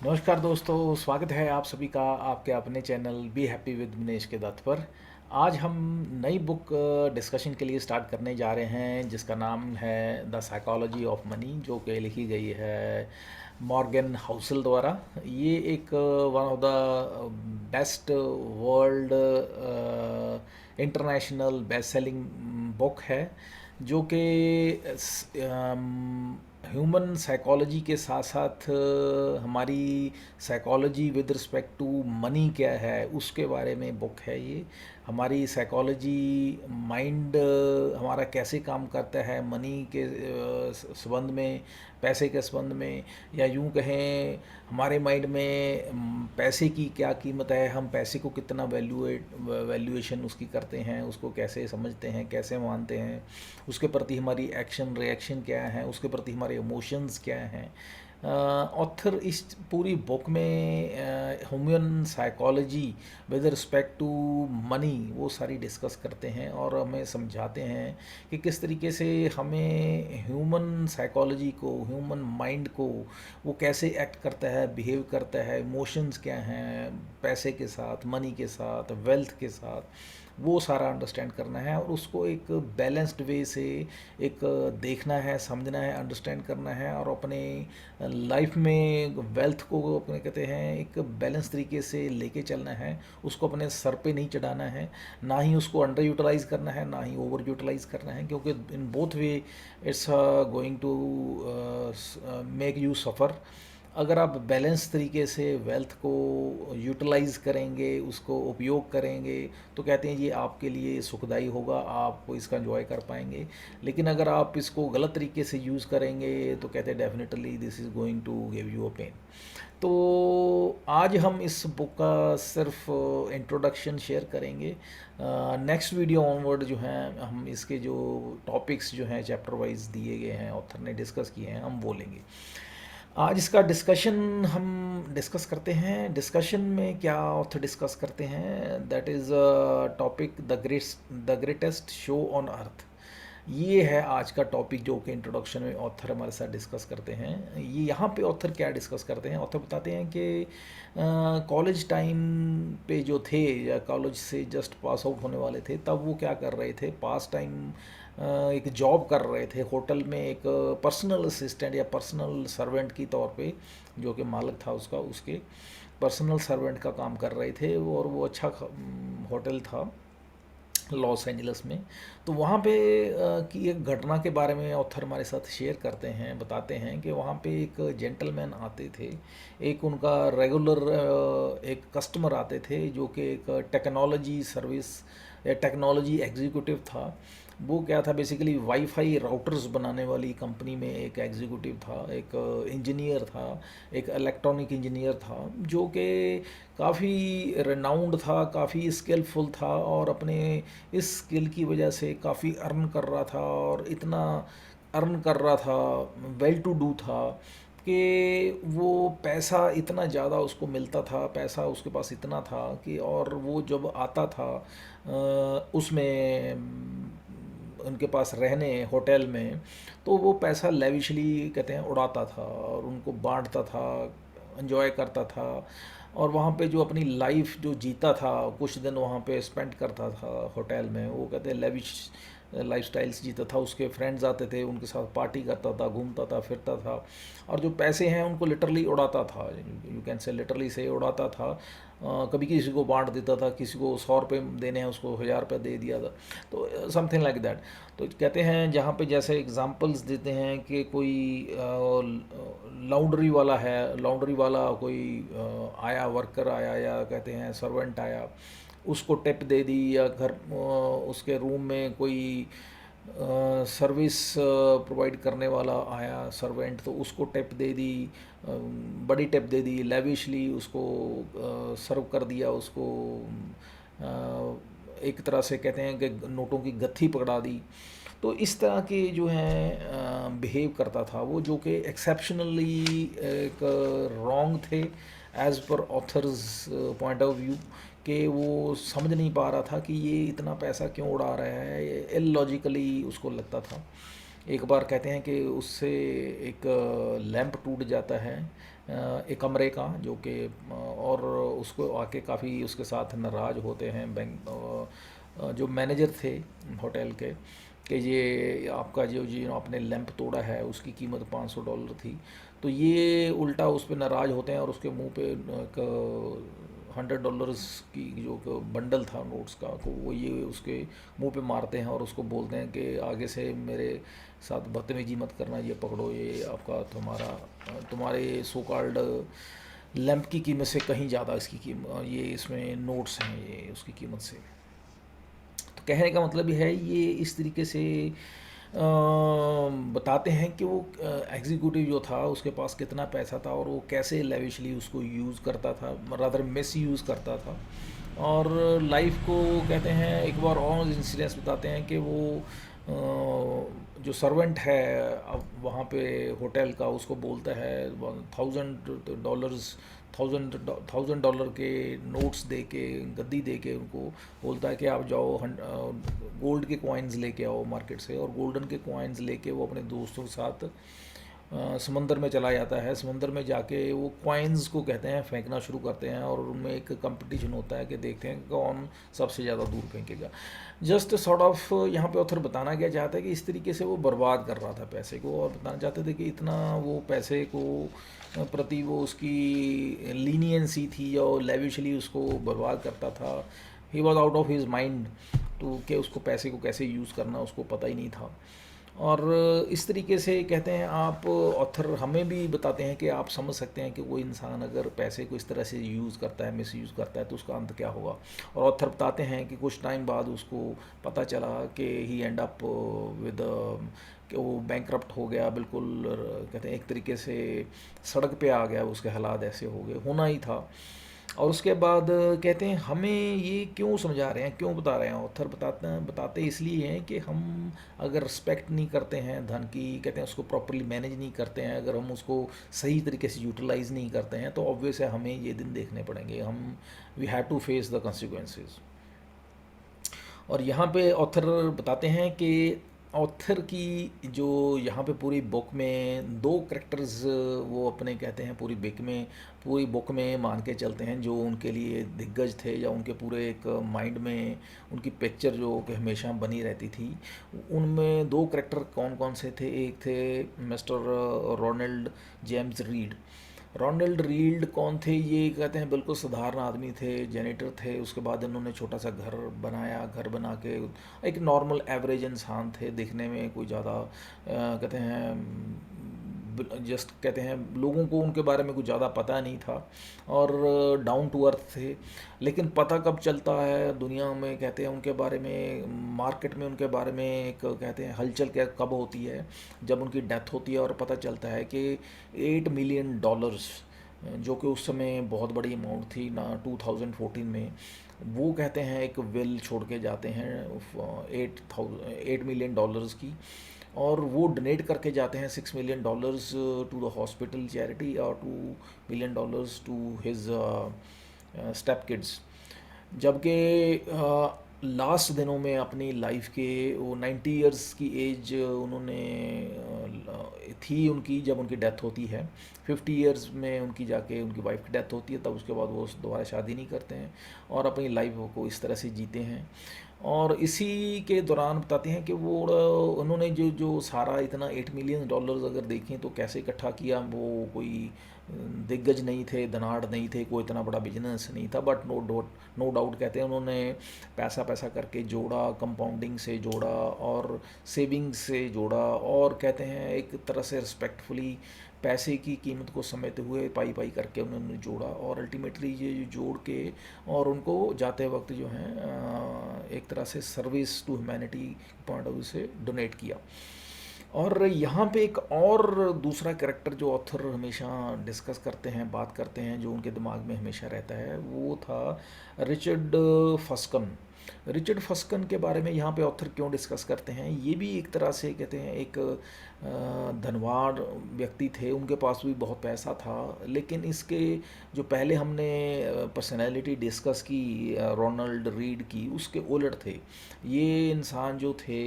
नमस्कार दोस्तों, स्वागत है आप सभी का आपके अपने channel be happy with Dinesh के दत्त पर। आज हम नई बुक डिस्कशन के लिए स्टार्ट करने जा रहे हैं जिसका नाम है द साइकोलॉजी ऑफ मनी, जो कि लिखी गई है मॉर्गन हाउसल द्वारा। ये एक one of the best world international best selling book है, जो कि ह्यूमन साइकोलॉजी के साथ साथ हमारी psychology with respect to money क्या है उसके बारे में बुक है। ये हमारी साइकोलॉजी, माइंड हमारा कैसे काम करता है मनी के संबंध में, पैसे के संबंध में, या यूं कहें हमारे माइंड में पैसे की क्या कीमत है, हम पैसे को कितना वैल्यूएशन उसकी करते हैं, उसको कैसे समझते हैं, कैसे मानते हैं, उसके प्रति हमारी एक्शन रिएक्शन क्या है, उसके प्रति हमारे इमोशंस क्या हैं। ऑथर इस पूरी बुक में human psychology with respect to money वो सारी डिस्कस करते हैं और हमें समझाते हैं कि किस तरीके से हमें ह्यूमन साइकोलॉजी को, ह्यूमन माइंड को वो कैसे एक्ट करता है, बिहेव करता है, इमोशंस क्या हैं पैसे के साथ, मनी के साथ, वेल्थ के साथ, वो सारा अंडरस्टैंड करना है और उसको एक बैलेंस्ड वे से एक देखना है, समझना है, अंडरस्टैंड करना है और अपने लाइफ में वेल्थ को अपने कहते हैं एक बैलेंस तरीके से लेके चलना है। उसको अपने सर पे नहीं चढ़ाना है, ना ही उसको अंडर यूटिलाइज करना है, ना ही ओवर यूटिलाइज करना है, क्योंकि in both way it's going to make you suffer. अगर आप बैलेंस तरीके से वेल्थ को यूटिलाइज़ करेंगे, उसको उपयोग करेंगे, तो कहते हैं ये आपके लिए सुखदाई होगा, आप इसका एंजॉय कर पाएंगे। लेकिन अगर आप इसको गलत तरीके से यूज़ करेंगे तो कहते हैं definitely this is going to give you a pain. तो आज हम इस बुक का सिर्फ इंट्रोडक्शन शेयर करेंगे। नेक्स्ट वीडियो ऑनवर्ड जो है हम इसके जो टॉपिक्स जो हैं चैप्टर वाइज दिए गए हैं, ऑथर ने डिस्कस किए हैं, हम बोलेंगे। आज इसका डिस्कशन हम डिस्कस करते हैं। डिस्कशन में क्या ऑथर डिस्कस करते हैं, that is topic the greatest show on earth. ये है आज का टॉपिक जो कि इंट्रोडक्शन में ऑथर हमारे साथ डिस्कस करते हैं। ये यहाँ पे ऑथर क्या डिस्कस करते हैं, ऑथर बताते हैं कि कॉलेज टाइम पे जो थे या कॉलेज से जस्ट पास आउट होने वाले थे, तब वो क्या कर रहे थे, पास टाइम एक जॉब कर रहे थे होटल में, एक पर्सनल असिस्टेंट या पर्सनल सर्वेंट की तौर पे, जो कि मालिक था उसका, उसके पर्सनल सर्वेंट का काम कर रहे थे। और वो अच्छा होटल था लॉस एंजल्स में। तो वहाँ पे की एक घटना के बारे में ऑथर हमारे साथ शेयर करते हैं, बताते हैं कि वहाँ पे एक जेंटलमैन आते थे, एक उनका रेगुलर एक कस्टमर आते थे जो कि एक टेक्नोलॉजी सर्विस या टेक्नोलॉजी एग्जीक्यूटिव था। वो क्या था, बेसिकली वाईफाई राउटर्स बनाने वाली कंपनी में एक एग्जीक्यूटिव था, एक इंजीनियर था, एक इलेक्ट्रॉनिक इंजीनियर था, जो कि काफ़ी रिनाउंड था, काफ़ी स्किलफुल था और अपने इस स्किल की वजह से काफ़ी अर्न कर रहा था और इतना अर्न कर रहा था, वेल टू डू था कि वो पैसा इतना ज़्यादा उसको मिलता था, पैसा उसके पास इतना था कि, और वो जब आता था उसमें उनके पास रहने होटल में, तो वो पैसा लेविशली कहते हैं उड़ाता था और उनको बांटता था, एंजॉय करता था। और वहाँ पे जो अपनी लाइफ जो जीता था, कुछ दिन वहाँ पे स्पेंड करता था होटल में, वो कहते हैं लेविश लाइफ स्टाइल्स जीता था। उसके फ्रेंड्स आते थे, उनके साथ पार्टी करता था, घूमता था, फिरता था, और जो पैसे हैं उनको लिटरली उड़ाता था, यू कैन से लिटरली से उड़ाता था। कभी किसी को बांट देता था, किसी को 100 रुपये देने हैं उसको 1000 रुपये दे दिया था, तो समथिंग लाइक दैट। तो कहते हैं जहाँ पे जैसे एग्जांपल्स देते हैं कि कोई लॉन्ड्री वाला है, लॉन्ड्री वाला कोई आया, वर्कर आया या कहते हैं सर्वेंट आया, उसको टिप दे दी, या घर उसके रूम में कोई सर्विस प्रोवाइड करने वाला आया सर्वेंट, तो उसको टिप दे दी, बड़ी टिप दे दी, लेविशली उसको सर्व कर दिया, उसको एक तरह से कहते हैं कि नोटों की गत्थी पकड़ा दी। तो इस तरह के जो हैं बिहेव करता था वो, जो कि एक्सेप्शनली एक रॉन्ग थे as per authors point of view, कि वो समझ नहीं पा रहा था कि ये इतना पैसा क्यों उड़ा रहा है, इलॉजिकली उसको लगता था। एक बार कहते हैं कि उससे एक लैंप टूट जाता है एक कमरे का, जो कि और उसको आके काफ़ी उसके साथ नाराज़ होते हैं बैंक जो मैनेजर थे होटल के, कि ये आपका जो जी आपने लैंप तोड़ा है उसकी कीमत $500 थी। तो ये उल्टा उस पर नाराज़ होते हैं और उसके मुंह पे एक $100 की जो बंडल था नोट्स का, को वो ये उसके मुंह पे मारते हैं और उसको बोलते हैं कि आगे से मेरे साथ बदतमीजी मत करना, ये पकड़ो, ये आपका तुम्हारे सो कॉल्ड लैंप की कीमत से कहीं ज़्यादा इसकी कीमत, ये इसमें नोट्स हैं ये उसकी कीमत से। तो कहने का मतलब है ये इस तरीके से बताते हैं कि वो एग्जीक्यूटिव जो था उसके पास कितना पैसा था और वो कैसे लेविशली उसको यूज़ करता था, रादर मिस यूज़ करता था। और लाइफ को कहते हैं एक बार और इंसिडेंस बताते हैं कि वो जो सर्वेंट है अब वहाँ पे होटल का, उसको बोलता है $1,000 $1,000 के नोट्स दे के, गद्दी दे के उनको बोलता है कि आप जाओ गोल्ड के कॉइन्स लेके आओ मार्केट से, और गोल्डन के कॉइन्स लेके वो अपने दोस्तों के साथ समंदर में चला जाता है। समंदर में जाके वो कॉइन्स को कहते हैं फेंकना शुरू करते हैं और उनमें एक कंपटीशन होता है कि देखते हैं कि कौन सबसे ज़्यादा दूर फेंकेगा। जस्ट सॉर्ट ऑफ यहाँ पे ऑथर बताना क्या चाहता है कि इस तरीके से वो बर्बाद कर रहा था पैसे को, और बताना चाहते थे कि इतना वो पैसे को प्रति वो उसकी लीनियंसी थी और लेविशली उसको बर्बाद करता था। He was out of his mind, तो कि उसको पैसे को कैसे यूज़ करना उसको पता ही नहीं था। और इस तरीके से कहते हैं आप ऑथर हमें भी बताते हैं कि आप समझ सकते हैं कि कोई इंसान अगर पैसे को इस तरह से यूज़ करता है, मिस यूज़ करता है, तो उसका अंत क्या होगा। और ऑथर बताते हैं कि कुछ टाइम बाद उसको पता चला कि ही एंड अप विद कि वो बैंकरप्ट हो गया बिल्कुल, कहते हैं एक तरीके से सड़क पे आ गया, उसके हालात ऐसे हो गए, होना ही था। और उसके बाद कहते हैं हमें ये क्यों समझा रहे हैं, क्यों बता रहे हैं ऑथर, बताते इसलिए हैं कि हम अगर रिस्पेक्ट नहीं करते हैं धन की, कहते हैं उसको प्रॉपरली मैनेज नहीं करते हैं, अगर हम उसको सही तरीके से यूटिलाइज नहीं करते हैं, तो ऑब्वियस है हमें ये दिन देखने पड़ेंगे, हम we have to face the consequences. और यहाँ पे ऑथर बताते हैं कि ऑथर की जो यहाँ पे पूरी बुक में दो करेक्टर्स वो अपने कहते हैं पूरी बुक में मान के चलते हैं, जो उनके लिए दिग्गज थे या उनके पूरे एक माइंड में उनकी पिक्चर जो कि हमेशा बनी रहती थी। उनमें दो करेक्टर कौन कौन से थे, एक थे mister Ronald James Read. Ronald Read कौन थे, ये कहते हैं बिल्कुल साधारण आदमी थे, जेनेटर थे, उसके बाद इन्होंने छोटा सा घर बनाया, घर बना के एक नॉर्मल एवरेज इंसान थे, दिखने में कोई ज़्यादा कहते हैं जस्ट कहते हैं लोगों को उनके बारे में कुछ ज़्यादा पता नहीं था और डाउन टू अर्थ थे। लेकिन पता कब चलता है दुनिया में, कहते हैं उनके बारे में, मार्केट में उनके बारे में एक कहते हैं हलचल क्या कब होती है, जब उनकी डेथ होती है और पता चलता है कि $8 मिलियन, जो कि उस समय बहुत बड़ी अमाउंट थी ना 2014 में, वो कहते हैं एक विल छोड़ के जाते हैं $8 मिलियन की, और वो डोनेट करके जाते हैं $6 million to the hospital charity और $2 million to his step kids. जबकि लास्ट दिनों में अपनी लाइफ के वो 90 इयर्स की एज उन्होंने थी उनकी जब उनकी डेथ होती है। 50 इयर्स में उनकी जाके उनकी वाइफ की डेथ होती है, तब उसके बाद वो दोबारा शादी नहीं करते हैं और अपनी लाइफ को इस तरह से जीते हैं। और इसी के दौरान बताते हैं कि वो उन्होंने जो जो सारा इतना $8 मिलियन अगर देखें तो कैसे इकट्ठा किया, वो कोई दिग्गज नहीं थे, धनाढ़ नहीं थे, कोई इतना बड़ा बिजनेस नहीं था, बट नो डाउट कहते हैं उन्होंने पैसा पैसा करके जोड़ा, कंपाउंडिंग से जोड़ा और सेविंग से जोड़ा, और कहते हैं एक तरह से रिस्पेक्टफुली पैसे की कीमत को समझते हुए पाई पाई करके उन्होंने जोड़ा, और अल्टीमेटली ये जोड़ के और उनको जाते वक्त जो है एक तरह से service to humanity point of view से डोनेट किया। और यहाँ पे एक और दूसरा कैरेक्टर जो ऑथर हमेशा डिस्कस करते हैं, बात करते हैं, जो उनके दिमाग में हमेशा रहता है, वो था रिचर्ड फस्कन। रिचर्ड फस्कन के बारे में यहाँ पे ऑथर क्यों डिस्कस करते हैं, ये भी एक तरह से कहते हैं एक धनवान व्यक्ति थे, उनके पास भी बहुत पैसा था, लेकिन इसके जो पहले हमने पर्सनैलिटी डिस्कस की रोनाल्ड रीड की, उसके उलट थे ये इंसान जो थे।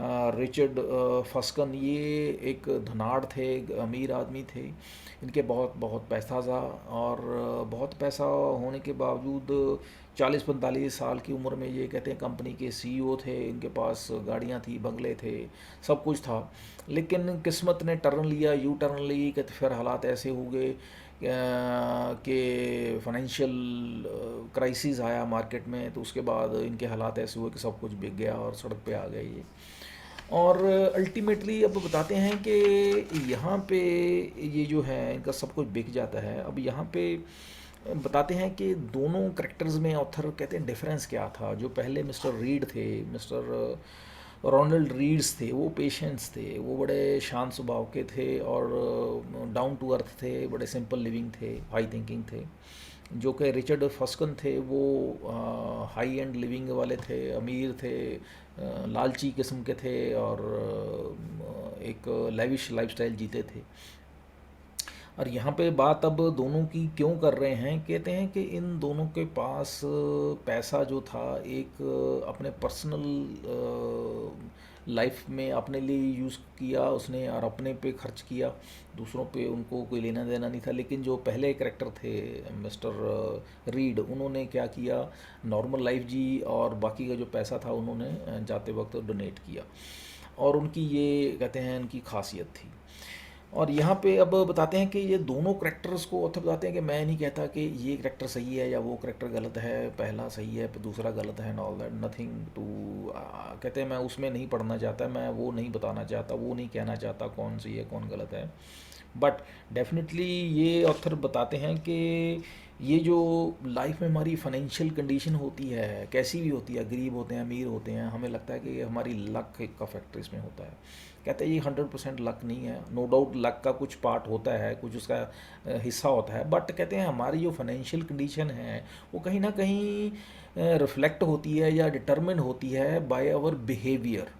रिचर्ड फस्कन ये एक धनाढ़ थे, एक अमीर आदमी थे, इनके बहुत बहुत पैसा था, और बहुत पैसा होने के बावजूद 40-45 साल की उम्र में ये कहते हैं कंपनी के सीईओ थे, इनके पास गाड़ियाँ थी, बंगले थे, सब कुछ था। लेकिन किस्मत ने टर्न लिया, यू टर्न ली कि फिर हालात ऐसे हो गए कि फाइनेंशियल क्राइसिस आया मार्केट में, तो उसके बाद इनके हालात ऐसे हुए कि सब कुछ बिक गया और सड़क पे आ गए ये। और अल्टीमेटली अब बताते हैं कि यहाँ पे ये जो है इनका सब कुछ बिक जाता है। अब यहाँ पे बताते हैं कि दोनों करेक्टर्स में ऑथर कहते हैं डिफरेंस क्या था। जो पहले मिस्टर रीड थे, मिस्टर रोनाल्ड रीड्स थे, वो पेशेंट्स थे, वो बड़े शांत स्वभाव के थे और डाउन टू अर्थ थे, बड़े सिंपल लिविंग थे, हाई थिंकिंग थे। जो कि रिचर्ड फस्कन थे वो हाई एंड लिविंग वाले थे, अमीर थे, लालची किस्म के थे, और एक लेविश लाइफस्टाइल जीते थे। और यहाँ पे बात अब दोनों की क्यों कर रहे हैं, कहते हैं कि इन दोनों के पास पैसा जो था एक अपने पर्सनल लाइफ में अपने लिए यूज़ किया उसने और अपने पे खर्च किया, दूसरों पे उनको कोई लेना देना नहीं था। लेकिन जो पहले कैरेक्टर थे मिस्टर रीड, उन्होंने क्या किया, नॉर्मल लाइफ जी और बाकी का जो पैसा था उन्होंने जाते वक्त डोनेट किया, और उनकी ये कहते हैं उनकी खासियत थी। और यहाँ पे अब बताते हैं कि ये दोनों करेक्टर्स को ऑथर बताते हैं कि मैं नहीं कहता कि ये करेक्टर सही है या वो करेक्टर गलत है, पहला सही है दूसरा गलत है, ऑल दैट नथिंग टू, कहते हैं मैं उसमें नहीं पढ़ना चाहता, मैं वो नहीं बताना चाहता, वो नहीं कहना चाहता कौन सही है कौन गलत है। बट डेफिनेटली ये ऑथर बताते हैं कि ये जो लाइफ में हमारी फाइनेंशियल कंडीशन होती है, कैसी भी होती है, गरीब होते हैं अमीर होते हैं, हमें लगता है कि हमारी लक का फैक्टर इसमें होता है। कहते हैं ये 100% लक नहीं है, नो डाउट लक का कुछ पार्ट होता है, कुछ उसका हिस्सा होता है, बट कहते हैं हमारी जो फाइनेंशियल कंडीशन है वो कहीं ना कहीं रिफ्लेक्ट होती है या डिटरमिन होती है बाय आवर बिहेवियर।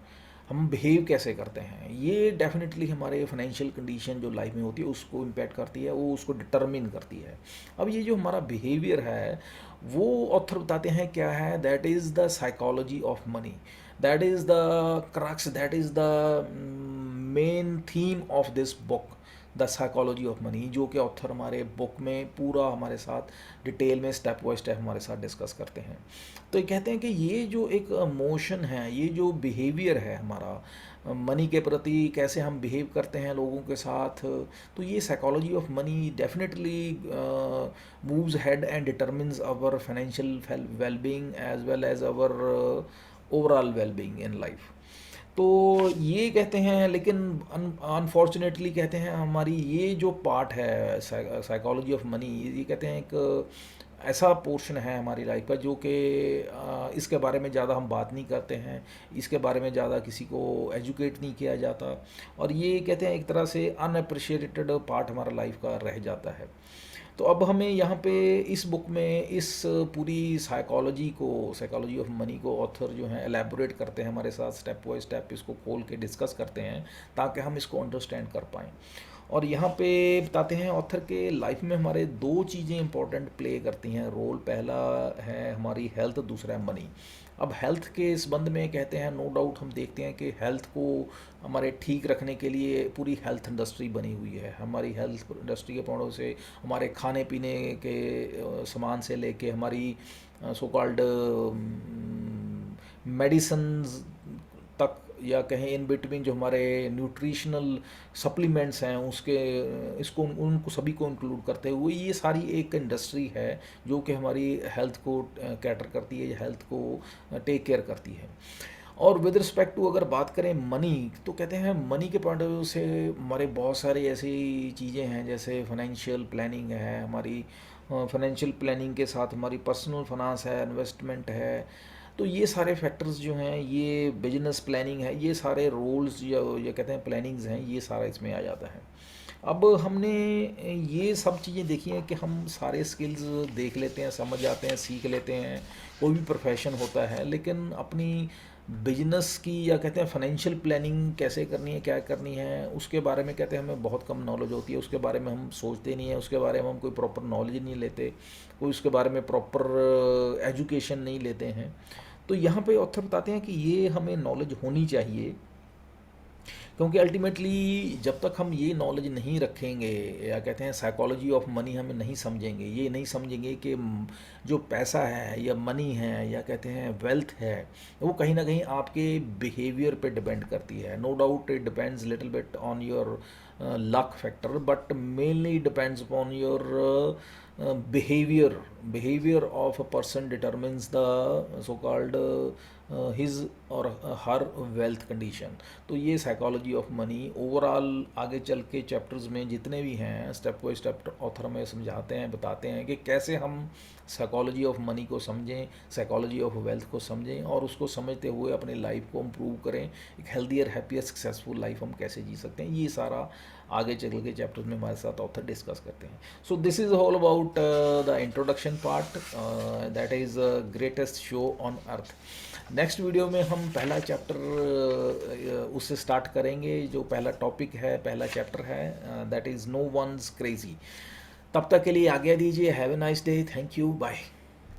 हम बिहेव कैसे करते हैं, ये डेफिनेटली हमारे फाइनेंशियल कंडीशन जो लाइफ में होती है उसको इम्पैक्ट करती है, वो उसको डिटरमिन करती है। अब ये जो हमारा बिहेवियर है वो ऑथर बताते हैं क्या है, that is the psychology of money, that is the crux, that is the main theme of this book, the psychology of money, जो कि ऑथर हमारे बुक में पूरा हमारे साथ डिटेल में स्टेप बाय स्टेप हमारे साथ डिस्कस करते हैं। तो ये कहते हैं कि ये जो एक मोशन है, ये जो बिहेवियर है हमारा मनी के प्रति, कैसे हम बिहेव करते हैं लोगों के साथ, तो ये psychology of money definitely moves head and determines our financial wellbeing as well as our overall wellbeing in life. तो ये कहते हैं, लेकिन अनफॉर्चुनेटली कहते हैं हमारी ये जो पार्ट है साइकोलॉजी ऑफ मनी, ये कहते हैं एक ऐसा पोर्शन है हमारी लाइफ का जो कि इसके बारे में ज़्यादा हम बात नहीं करते हैं, इसके बारे में ज़्यादा किसी को एजुकेट नहीं किया जाता, और ये कहते हैं एक तरह से अनअप्रिशिएटेड पार्ट हमारा लाइफ का रह जाता है। तो अब हमें यहाँ पे इस बुक में इस पूरी साइकोलॉजी ऑफ मनी को ऑथर जो है एलैबोरेट करते हैं हमारे साथ, स्टेप बाय स्टेप इसको खोल के डिस्कस करते हैं ताकि हम इसको अंडरस्टैंड कर पाएँ। और यहाँ पे बताते हैं ऑथर के लाइफ में हमारे दो चीज़ें इंपॉर्टेंट प्ले करती हैं रोल, पहला है हमारी हेल्थ, दूसरा है मनी। अब हेल्थ के संबंध में कहते हैं नो डाउट हम देखते हैं कि हेल्थ को हमारे ठीक रखने के लिए पूरी हेल्थ इंडस्ट्री बनी हुई है। हमारी हेल्थ इंडस्ट्री के पौड़ों से हमारे खाने पीने के सामान से लेके हमारी सो कॉल्ड मेडिसिन्स तक, या कहें इन बिटवीन जो हमारे न्यूट्रिशनल सप्लीमेंट्स हैं उसके इसको उनको सभी को इंक्लूड करते हुए ये सारी एक इंडस्ट्री है जो कि हमारी हेल्थ को कैटर करती है, हेल्थ को टेक केयर करती है। और विद रिस्पेक्ट टू अगर बात करें मनी, तो कहते हैं मनी के पॉइंट ऑफ व्यू से हमारे बहुत सारी ऐसी चीज़ें हैं जैसे फाइनेंशियल प्लानिंग है, हमारी फाइनेंशियल प्लानिंग के साथ हमारी पर्सनल फाइनेंस है, इन्वेस्टमेंट है। तो ये सारे फैक्टर्स जो हैं, ये बिजनेस प्लानिंग है, ये सारे रोल्स या कहते हैं प्लानिंग्स हैं, ये सारा इसमें आ जाता है। अब हमने ये सब चीज़ें देखी हैं कि हम सारे स्किल्स देख लेते हैं, समझ जाते हैं, सीख लेते हैं, कोई भी प्रोफेशन होता है, लेकिन अपनी बिजनेस की या कहते हैं फाइनेंशियल प्लानिंग कैसे करनी है, क्या करनी है, उसके बारे में कहते हैं हमें बहुत कम नॉलेज होती है, उसके बारे में हम सोचते नहीं हैं, उसके बारे में हम कोई प्रॉपर नॉलेज नहीं लेते, कोई उसके बारे में प्रॉपर एजुकेशन नहीं लेते हैं। तो यहाँ पे ऑथर बताते हैं कि ये हमें नॉलेज होनी चाहिए, क्योंकि अल्टीमेटली जब तक हम ये नॉलेज नहीं रखेंगे या कहते हैं साइकोलॉजी ऑफ मनी हमें नहीं समझेंगे, ये नहीं समझेंगे कि जो पैसा है या मनी है या कहते हैं वेल्थ है, वो कहीं ना कहीं आपके बिहेवियर पे डिपेंड करती है। No doubt it depends little bit on your luck factor, but mainly depends upon your behavior of a person determines the so called his or her wealth condition। तो ये साइकोलॉजी ऑफ मनी ओवरऑल आगे चल के chapters में जितने भी हैं step by step author में समझाते हैं, बताते हैं कि कैसे हम साइकोलॉजी ऑफ मनी को समझें, साइकोलॉजी ऑफ वेल्थ को समझें और उसको समझते हुए अपनी लाइफ को इम्प्रूव करें, एक हेल्दियर हैप्पियर सक्सेसफुल लाइफ हम कैसे जी सकते हैं, ये सारा आगे चल के चैप्टर्स में हमारे साथ ऑथर डिस्कस करते हैं। So this is all about the introduction part, that is greatest show on earth. Next video में हम पहला चैप्टर उससे स्टार्ट करेंगे, जो पहला टॉपिक है, पहला चैप्टर है, that is no one's crazy. तब तक के लिए आज्ञा दीजिए। Have a nice day, thank you, bye.